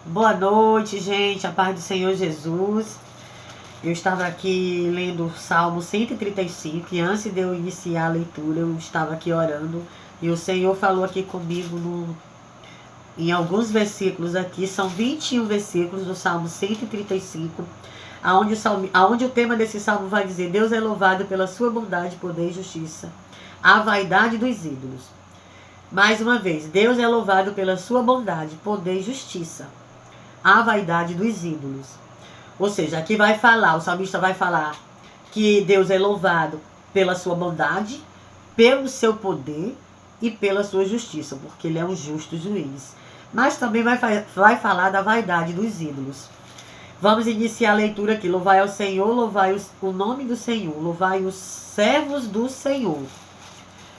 Boa noite, gente. A paz do Senhor Jesus. Eu estava aqui lendo o Salmo 135 e antes de eu iniciar a leitura, eu estava aqui orando e o Senhor falou aqui comigo em alguns versículos aqui. São 21 versículos do Salmo 135, aonde o tema desse salmo vai dizer: Deus é louvado pela sua bondade, poder e justiça, a vaidade dos ídolos. Mais uma vez, Deus é louvado pela sua bondade, poder e justiça, a vaidade dos ídolos. Ou seja, aqui vai falar, o salmista vai falar que Deus é louvado pela sua bondade, pelo seu poder e pela sua justiça, porque ele é um justo juiz. Mas também vai falar da vaidade dos ídolos. Vamos iniciar a leitura aqui. Louvai ao Senhor, louvai o nome do Senhor, louvai os servos do Senhor.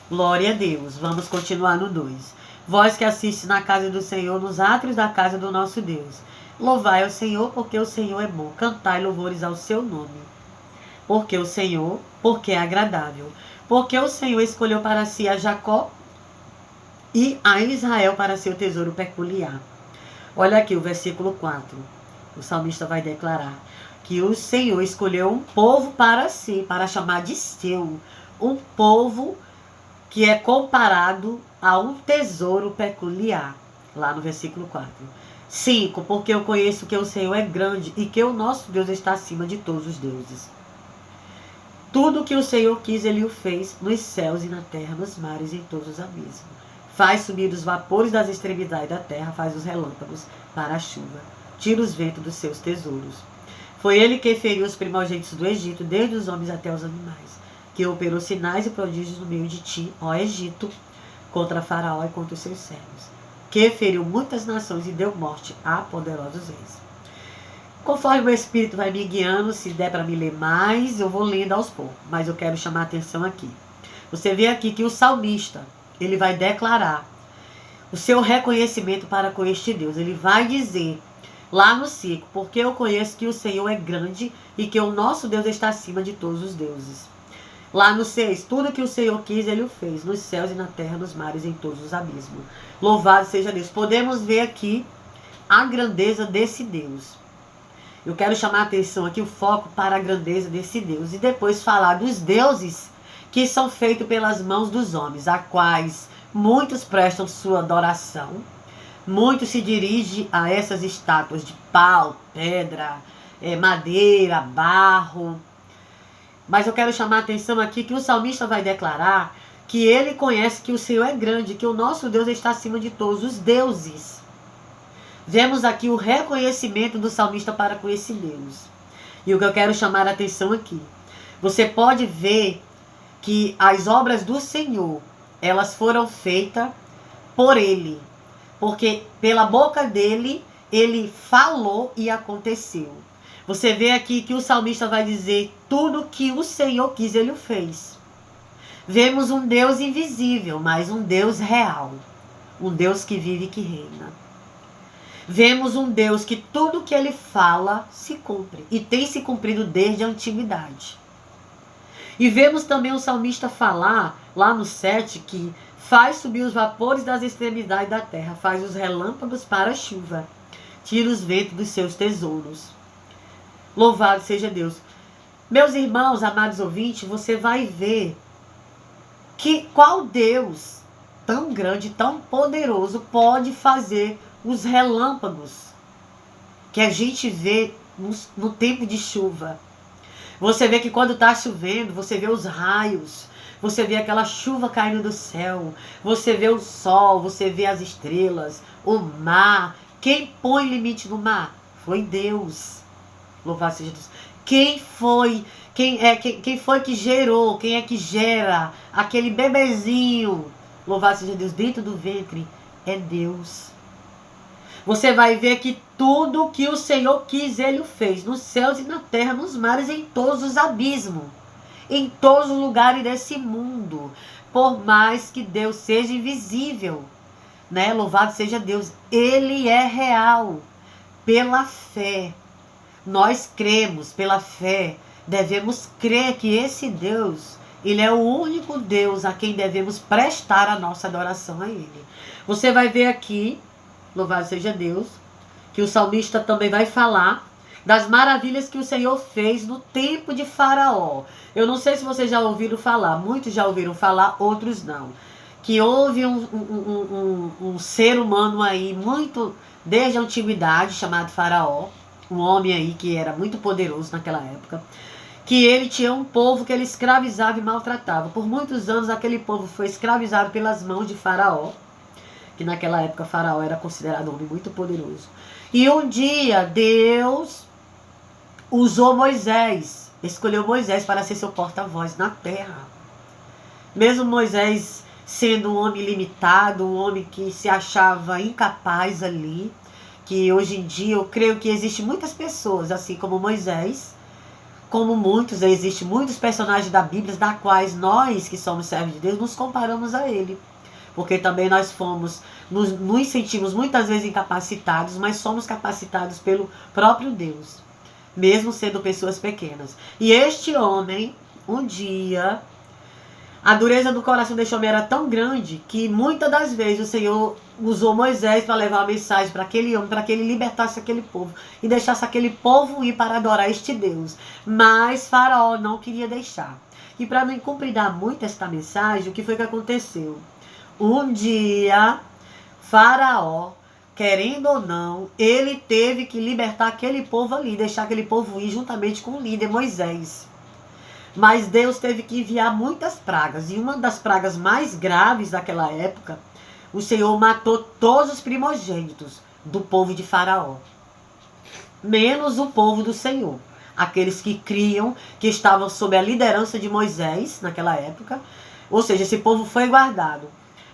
Glória a Deus. Vamos continuar no 2. Vós que assiste na casa do Senhor, nos átrios da casa do nosso Deus. Louvai ao Senhor, porque o Senhor é bom. Cantai louvores ao seu nome. Porque é agradável. Porque o Senhor escolheu para si a Jacó e a Israel para seu tesouro peculiar. Olha aqui o versículo 4. O salmista vai declarar que o Senhor escolheu um povo para si, para chamar de seu. Um povo que é comparado a um tesouro peculiar. Lá no versículo 4. 5. Porque eu conheço que o Senhor é grande e que o nosso Deus está acima de todos os deuses. Tudo que o Senhor quis, Ele o fez, nos céus e na terra, nos mares e em todos os abismos. Faz subir os vapores das extremidades da terra, faz os relâmpagos para a chuva, tira os ventos dos seus tesouros. Foi Ele que feriu os primogênitos do Egito, desde os homens até os animais, que operou sinais e prodígios no meio de ti, ó Egito, contra Faraó e contra os seus servos, que feriu muitas nações e deu morte a poderosos reis. Conforme o Espírito vai me guiando, se der para me ler mais, eu vou lendo aos poucos, mas eu quero chamar a atenção aqui. Você vê aqui que o salmista, ele vai declarar o seu reconhecimento para com este Deus. Ele vai dizer lá no 5, porque eu conheço que o Senhor é grande e que o nosso Deus está acima de todos os deuses. Lá no 6, tudo que o Senhor quis, Ele o fez, nos céus e na terra, nos mares e em todos os abismos. Louvado seja Deus. Podemos ver aqui a grandeza desse Deus. Eu quero chamar a atenção aqui, o foco para a grandeza desse Deus. E depois falar dos deuses que são feitos pelas mãos dos homens, a quais muitos prestam sua adoração. Muitos se dirigem a essas estátuas de pau, pedra, madeira, barro. Mas eu quero chamar a atenção aqui que o salmista vai declarar que ele conhece que o Senhor é grande, que o nosso Deus está acima de todos os deuses. Vemos aqui o reconhecimento do salmista para com esse Deus. E o que eu quero chamar a atenção aqui, você pode ver que as obras do Senhor, elas foram feitas por Ele. Porque pela boca dele, Ele falou e aconteceu. Você vê aqui que o salmista vai dizer: tudo que o Senhor quis, Ele o fez. Vemos um Deus invisível, mas um Deus real. Um Deus que vive e que reina. Vemos um Deus que tudo que Ele fala se cumpre. E tem se cumprido desde a antiguidade. E vemos também o salmista falar, lá no 7, que faz subir os vapores das extremidades da terra, faz os relâmpagos para a chuva, tira os ventos dos seus tesouros. Louvado seja Deus. Meus irmãos, amados ouvintes, você vai ver que qual Deus tão grande, tão poderoso, pode fazer os relâmpagos que a gente vê no tempo de chuva. Você vê que quando está chovendo, você vê os raios, você vê aquela chuva caindo do céu, você vê o sol, você vê as estrelas, o mar. Quem põe limite no mar? Foi Deus. Louvado seja Deus. Quem foi que gerou, quem é que gera aquele bebezinho? Louvado seja Deus, dentro do ventre é Deus. Você vai ver que tudo que o Senhor quis, Ele o fez, nos céus e na terra, nos mares e em todos os abismos, em todos os lugares desse mundo. Por mais que Deus seja invisível, né? Louvado seja Deus, Ele é real. Pela fé, nós cremos, pela fé, devemos crer que esse Deus, Ele é o único Deus a quem devemos prestar a nossa adoração a Ele. Você vai ver aqui, louvado seja Deus, que o salmista também vai falar das maravilhas que o Senhor fez no tempo de Faraó. Eu não sei se vocês já ouviram falar, muitos já ouviram falar, outros não. Que houve um ser humano aí, muito desde a antiguidade, chamado Faraó, um homem aí que era muito poderoso naquela época, que ele tinha um povo que ele escravizava e maltratava. Por muitos anos aquele povo foi escravizado pelas mãos de Faraó, que naquela época Faraó era considerado um homem muito poderoso. E um dia Deus usou Moisés, escolheu Moisés para ser seu porta-voz na terra. Mesmo Moisés sendo um homem limitado, um homem que se achava incapaz ali, que hoje em dia eu creio que existem muitas pessoas, assim como Moisés, como muitos, existem muitos personagens da Bíblia, da quais nós, que somos servos de Deus, nos comparamos a ele. Porque também nós nos sentimos muitas vezes incapacitados, mas somos capacitados pelo próprio Deus, mesmo sendo pessoas pequenas. E este homem, um dia, a dureza do coração deste homem era tão grande que muitas das vezes o Senhor usou Moisés para levar a mensagem para aquele homem, para que ele libertasse aquele povo e deixasse aquele povo ir para adorar este Deus. Mas Faraó não queria deixar. E para não incumpridar muito esta mensagem, o que foi que aconteceu? Um dia, Faraó, querendo ou não, ele teve que libertar aquele povo ali, deixar aquele povo ir juntamente com o líder Moisés. Mas Deus teve que enviar muitas pragas. E uma das pragas mais graves daquela época, o Senhor matou todos os primogênitos do povo de Faraó. Menos o povo do Senhor. Aqueles que criam, que estavam sob a liderança de Moisés naquela época. Ou seja, esse povo foi guardado.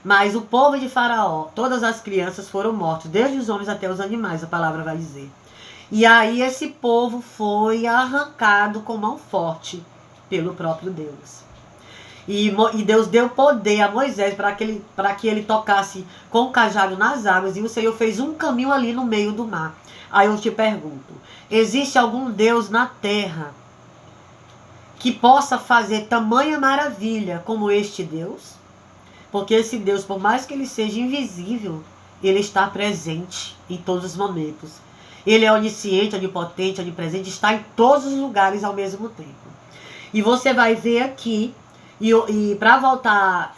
Mas o povo de Faraó, todas as crianças foram mortas, desde os homens até os animais, a palavra vai dizer. E aí esse povo foi arrancado com mão forte pelo próprio Deus. E Deus deu poder a Moisés para que ele tocasse com o cajado nas águas, e o Senhor fez um caminho ali no meio do mar. Aí eu te pergunto, existe algum Deus na terra que possa fazer tamanha maravilha como este Deus? Porque esse Deus, por mais que ele seja invisível, ele está presente em todos os momentos. Ele é onisciente, onipotente, onipresente, está em todos os lugares ao mesmo tempo. E você vai ver aqui, e para voltar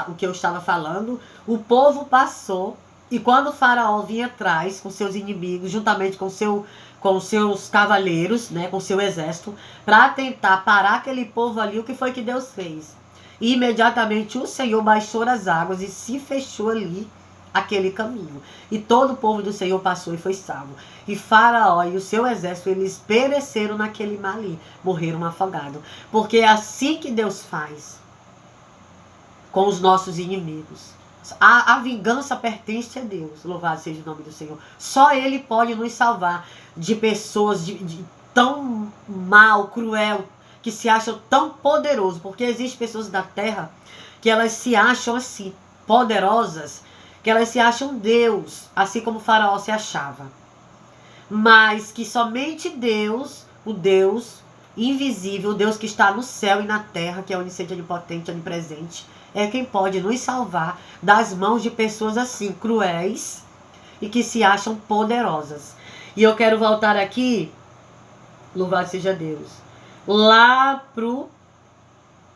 o que eu estava falando, o povo passou, e quando o Faraó vinha atrás com seus inimigos, juntamente com seus cavaleiros, né, com seu exército, para tentar parar aquele povo ali, o que foi que Deus fez? E imediatamente o Senhor baixou as águas e se fechou ali aquele caminho. E todo o povo do Senhor passou e foi salvo. E Faraó e o seu exército, eles pereceram naquele mar ali, morreram afogados. Porque é assim que Deus faz com os nossos inimigos. A vingança pertence a Deus, louvado seja o nome do Senhor. Só Ele pode nos salvar de pessoas de tão mal, cruel, que se acham tão poderosos, porque existem pessoas da terra que elas se acham assim, poderosas, que elas se acham Deus, assim como o Faraó se achava. Mas que somente Deus, o Deus invisível, o Deus que está no céu e na terra, que é onisciente, onipotente, onipresente, é quem pode nos salvar das mãos de pessoas assim, cruéis e que se acham poderosas. E eu quero voltar aqui, louvado seja Deus, lá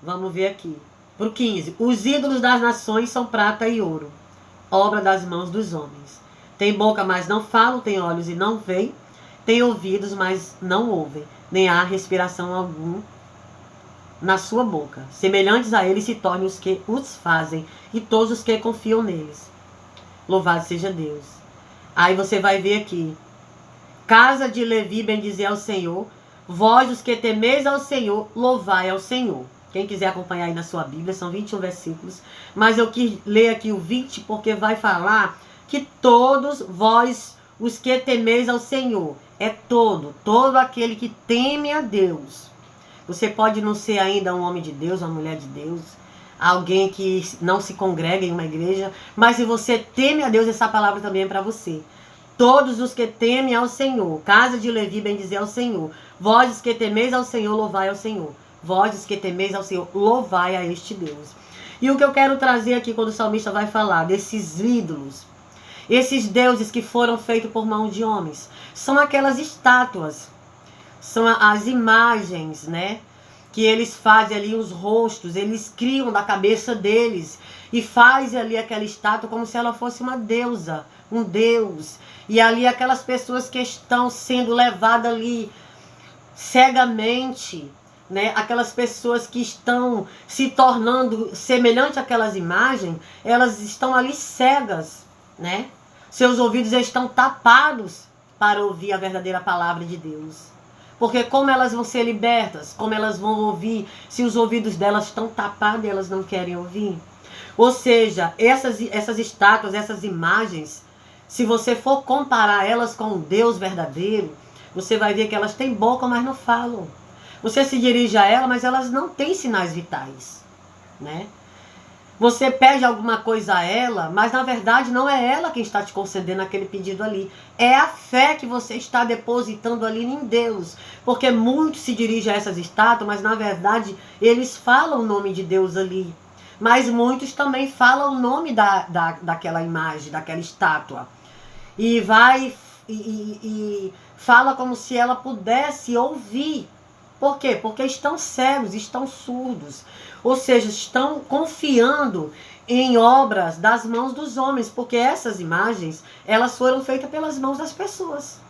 vamos ver aqui, pro 15. Os ídolos das nações são prata e ouro, obra das mãos dos homens. Tem boca, mas não falam, tem olhos e não veem, tem ouvidos, mas não ouvem, nem há respiração alguma na sua boca. Semelhantes a eles se tornam os que os fazem, e todos os que confiam neles. Louvado seja Deus. Aí você vai ver aqui, casa de Levi, bendizei ao Senhor. Vós, os que temeis ao Senhor, louvai ao Senhor. Quem quiser acompanhar aí na sua Bíblia, são 21 versículos. Mas eu quis ler aqui o 20, porque vai falar que todos vós, os que temeis ao Senhor, é todo aquele que teme a Deus. Você pode não ser ainda um homem de Deus, uma mulher de Deus, alguém que não se congrega em uma igreja, mas se você teme a Deus, essa palavra também é para você. Todos os que temem ao Senhor, casa de Levi, bendizei ao Senhor. Vós, os que temeis ao Senhor, louvai ao Senhor. Vós, os que temeis ao Senhor, louvai a este Deus. E o que eu quero trazer aqui, quando o salmista vai falar desses ídolos, Esses deuses que foram feitos por mão de homens são aquelas estátuas, são as imagens, né? Que eles fazem ali os rostos, eles criam da cabeça deles e fazem ali aquela estátua como se ela fosse uma deusa, um deus. E ali aquelas pessoas que estão sendo levadas ali cegamente, né? Aquelas pessoas que estão se tornando semelhante àquelas imagens, elas estão ali cegas, né? Seus ouvidos estão tapados para ouvir a verdadeira palavra de Deus. Porque como elas vão ser libertas? Como elas vão ouvir se os ouvidos delas estão tapados e elas não querem ouvir? Ou seja, essas estátuas, essas imagens, se você for comparar elas com o Deus verdadeiro, você vai ver que elas têm boca, mas não falam. Você se dirige a ela, mas elas não têm sinais vitais, né? Você pede alguma coisa a ela, mas na verdade não é ela quem está te concedendo aquele pedido ali. É a fé que você está depositando ali em Deus. Porque muitos se dirigem a essas estátuas, mas na verdade eles falam o nome de Deus ali. Mas muitos também falam o nome daquela imagem, daquela estátua. E fala como se ela pudesse ouvir. Por quê? Porque estão cegos, estão surdos. Ou seja, estão confiando em obras das mãos dos homens. Porque essas imagens, elas foram feitas pelas mãos das pessoas.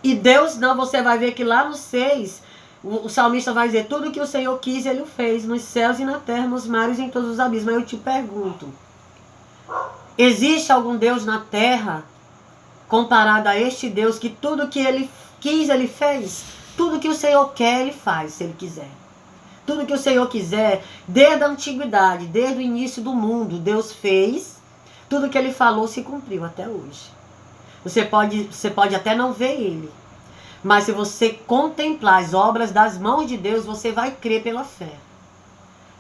E Deus não, você vai ver que lá no 6, o salmista vai dizer, tudo que o Senhor quis, Ele o fez, nos céus e na terra, nos mares e em todos os abismos. Mas eu te pergunto, existe algum Deus na terra comparado a este Deus que tudo que Ele quis, Ele fez? Tudo que o Senhor quer, Ele faz, se Ele quiser. Tudo que o Senhor quiser, desde a antiguidade, desde o início do mundo, Deus fez. Tudo que Ele falou se cumpriu até hoje. Você pode até não ver Ele. Mas se você contemplar as obras das mãos de Deus, você vai crer pela fé.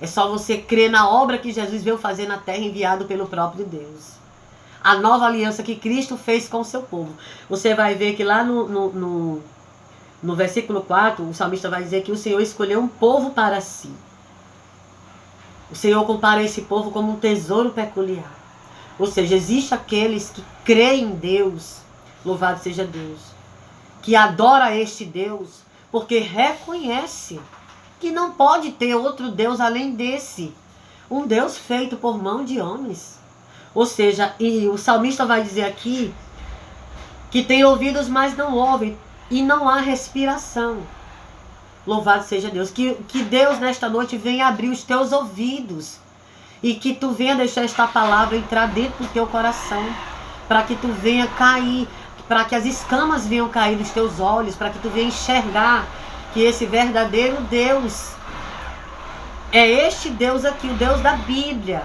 É só você crer na obra que Jesus veio fazer na terra, enviado pelo próprio Deus. A nova aliança que Cristo fez com o seu povo. Você vai ver que lá no versículo 4, o salmista vai dizer que o Senhor escolheu um povo para si. O Senhor compara esse povo como um tesouro peculiar. Ou seja, existem aqueles que creem em Deus, louvado seja Deus, que adora este Deus, porque reconhece que não pode ter outro Deus além desse. Um Deus feito por mão de homens. Ou seja, e o salmista vai dizer aqui que tem ouvidos, mas não ouvem. E não há respiração. Louvado seja Deus. Que Deus nesta noite venha abrir os teus ouvidos. E que tu venha deixar esta palavra entrar dentro do teu coração. Para que tu venha cair. Para que as escamas venham cair dos teus olhos. Para que tu venha enxergar que esse verdadeiro Deus é este Deus aqui, o Deus da Bíblia.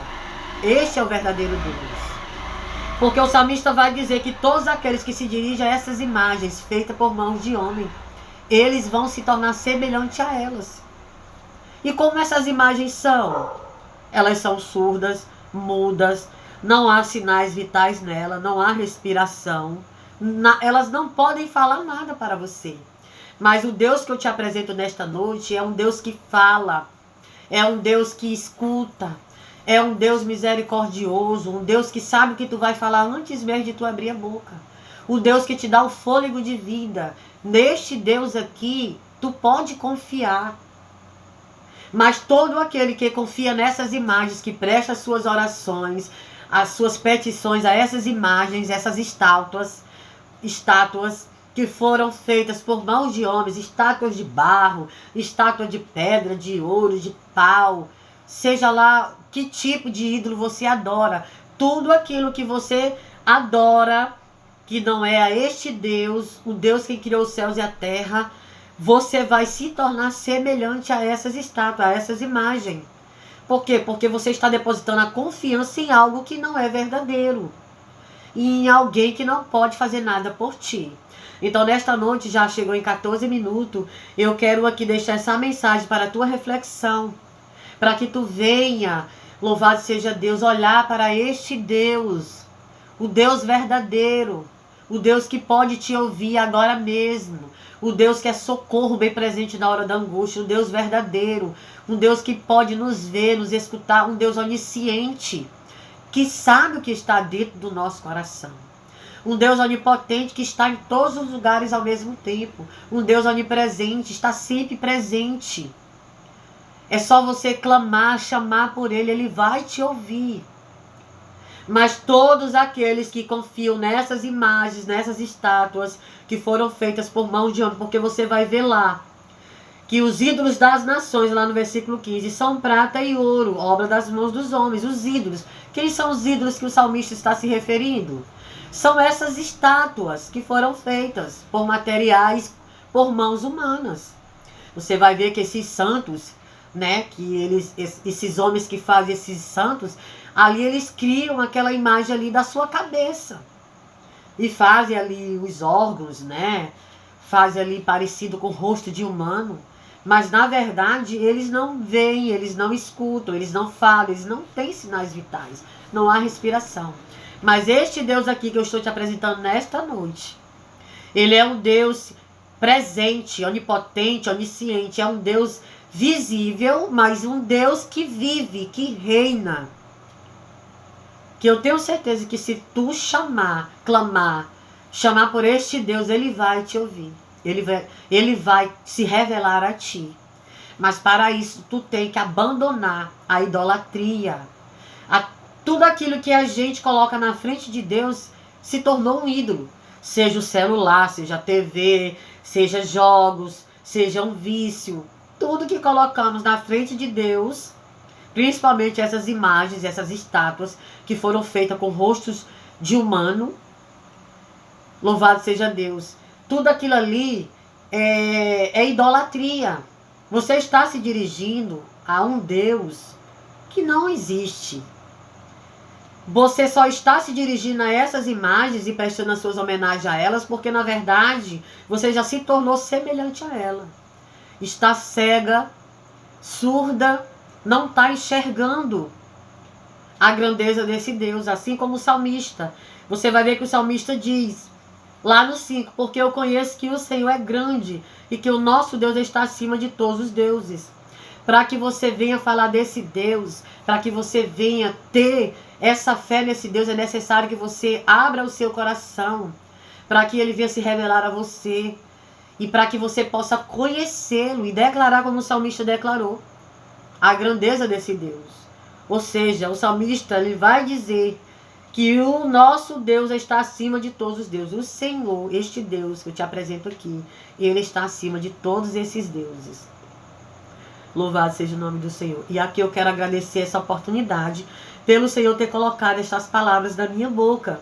Este é o verdadeiro Deus. Porque o salmista vai dizer que todos aqueles que se dirigem a essas imagens feitas por mãos de homem, eles vão se tornar semelhantes a elas. E como essas imagens são? Elas são surdas, mudas, não há sinais vitais nela, não há respiração. Elas não podem falar nada para você. Mas o Deus que eu te apresento nesta noite é um Deus que fala, é um Deus que escuta, é um Deus misericordioso, um Deus que sabe o que tu vai falar antes mesmo de tu abrir a boca. O Deus que te dá o fôlego de vida. Neste Deus aqui, tu pode confiar. Mas todo aquele que confia nessas imagens, que presta as suas orações, as suas petições a essas imagens, essas estátuas que foram feitas por mãos de homens, estátuas de barro, estátua de pedra, de ouro, de pau, seja lá que tipo de ídolo você adora, tudo aquilo que você adora, que não é a este Deus, o Deus que criou os céus e a terra, você vai se tornar semelhante a essas estátuas, a essas imagens. Por quê? Porque você está depositando a confiança em algo que não é verdadeiro. E em alguém que não pode fazer nada por ti. Então, nesta noite, já chegou em 14 minutos, eu quero aqui deixar essa mensagem para a tua reflexão. Para que tu venha, louvado seja Deus, olhar para este Deus, o Deus verdadeiro, o Deus que pode te ouvir agora mesmo, o Deus que é socorro bem presente na hora da angústia, o Deus verdadeiro, um Deus que pode nos ver, nos escutar, um Deus onisciente, que sabe o que está dentro do nosso coração. Um Deus onipotente que está em todos os lugares ao mesmo tempo. Um Deus onipresente, está sempre presente. É só você clamar, chamar por Ele, Ele vai te ouvir. Mas todos aqueles que confiam nessas imagens, nessas estátuas que foram feitas por mãos de homem, porque você vai ver lá que os ídolos das nações, lá no versículo 15, são prata e ouro, obra das mãos dos homens, os ídolos. Quem são os ídolos que o salmista está se referindo? São essas estátuas que foram feitas por materiais, por mãos humanas. Você vai ver que esses santos, né, esses homens que fazem esses santos, ali eles criam aquela imagem ali da sua cabeça. E fazem ali os órgãos, né, fazem ali parecido com o rosto de humano. Mas, na verdade, eles não veem, eles não escutam, eles não falam, eles não têm sinais vitais. Não há respiração. Mas este Deus aqui que eu estou te apresentando nesta noite, Ele é um Deus presente, onipotente, onisciente. É um Deus visível, mas um Deus que vive, que reina. Que eu tenho certeza que se tu chamar, clamar, chamar por este Deus, Ele vai te ouvir. Ele vai se revelar a ti. Mas para isso, tu tem que abandonar a idolatria. Tudo aquilo que a gente coloca na frente de Deus se tornou um ídolo. Seja o celular, seja a TV, seja jogos, seja um vício. Tudo que colocamos na frente de Deus, principalmente essas imagens, essas estátuas que foram feitas com rostos de humano, louvado seja Deus. Tudo aquilo ali é idolatria. Você está se dirigindo a um Deus que não existe. Você só está se dirigindo a essas imagens e prestando as suas homenagens a elas porque, na verdade, você já se tornou semelhante a ela. Está cega, surda, não está enxergando a grandeza desse Deus, assim como o salmista. Você vai ver que o salmista diz, lá no 5, porque eu conheço que o Senhor é grande e que o nosso Deus está acima de todos os deuses. Para que você venha falar desse Deus, para que você venha ter essa fé nesse Deus, é necessário que você abra o seu coração, para que Ele venha se revelar a você e para que você possa conhecê-lo e declarar como o salmista declarou, a grandeza desse Deus. Ou seja, o salmista ele vai dizer que o nosso Deus está acima de todos os deuses. O Senhor, este Deus que eu te apresento aqui, Ele está acima de todos esses deuses. Louvado seja o nome do Senhor. E aqui eu quero agradecer essa oportunidade pelo Senhor ter colocado estas palavras na minha boca.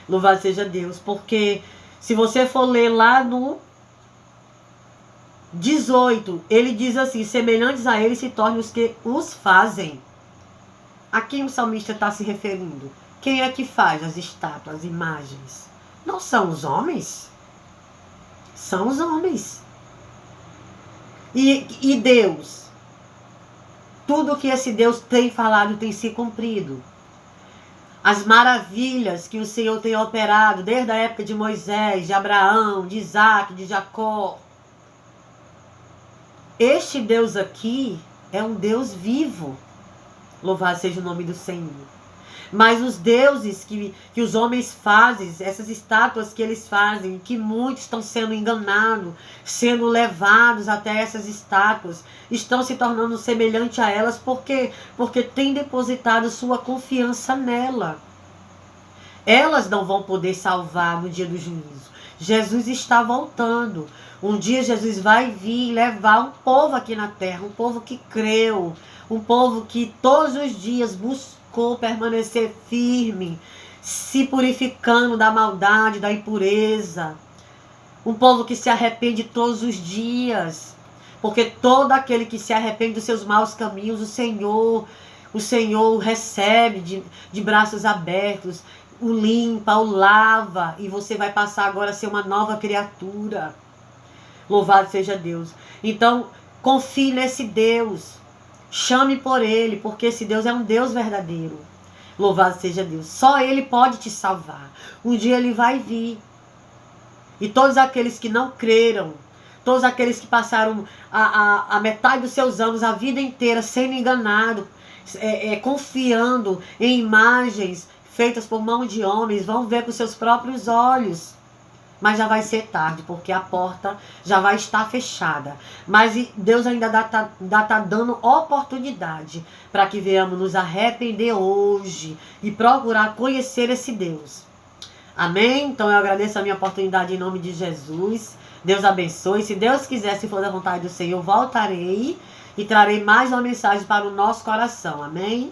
Louvado seja Deus. Porque se você for ler lá no 18, ele diz assim, semelhantes a Ele se tornam os que os fazem. A quem o salmista está se referindo? Quem é que faz as estátuas, as imagens? Não são os homens? São os homens. E Deus? Tudo que esse Deus tem falado tem se cumprido. As maravilhas que o Senhor tem operado desde a época de Moisés, de Abraão, de Isaac, de Jacó. Este Deus aqui é um Deus vivo. Louvado seja o nome do Senhor. Mas os deuses que os homens fazem, essas estátuas que eles fazem, que muitos estão sendo enganados, sendo levados até essas estátuas, estão se tornando semelhantes a elas, porque têm depositado sua confiança nela. Elas não vão poder salvar no dia do juízo. Jesus está voltando. Um dia Jesus vai vir levar um povo aqui na terra, um povo que creu, um povo que todos os dias buscou permanecer firme, se purificando da maldade, da impureza. Um povo que se arrepende todos os dias, porque todo aquele que se arrepende dos seus maus caminhos, o Senhor recebe de braços abertos, o limpa, o lava, e você vai passar agora a ser uma nova criatura. Louvado seja Deus. Então, confie nesse Deus. Chame por Ele, porque esse Deus é um Deus verdadeiro. Louvado seja Deus. Só Ele pode te salvar. Um dia Ele vai vir. E todos aqueles que não creram, todos aqueles que passaram a metade dos seus anos, a vida inteira, sendo enganados, confiando em imagens feitas por mão de homens, vão ver com seus próprios olhos. Mas já vai ser tarde, porque a porta já vai estar fechada. Mas Deus ainda tá dando oportunidade para que venhamos nos arrepender hoje e procurar conhecer esse Deus. Amém? Então eu agradeço a minha oportunidade em nome de Jesus. Deus abençoe. Se Deus quiser, se for da vontade do Senhor, voltarei e trarei mais uma mensagem para o nosso coração. Amém?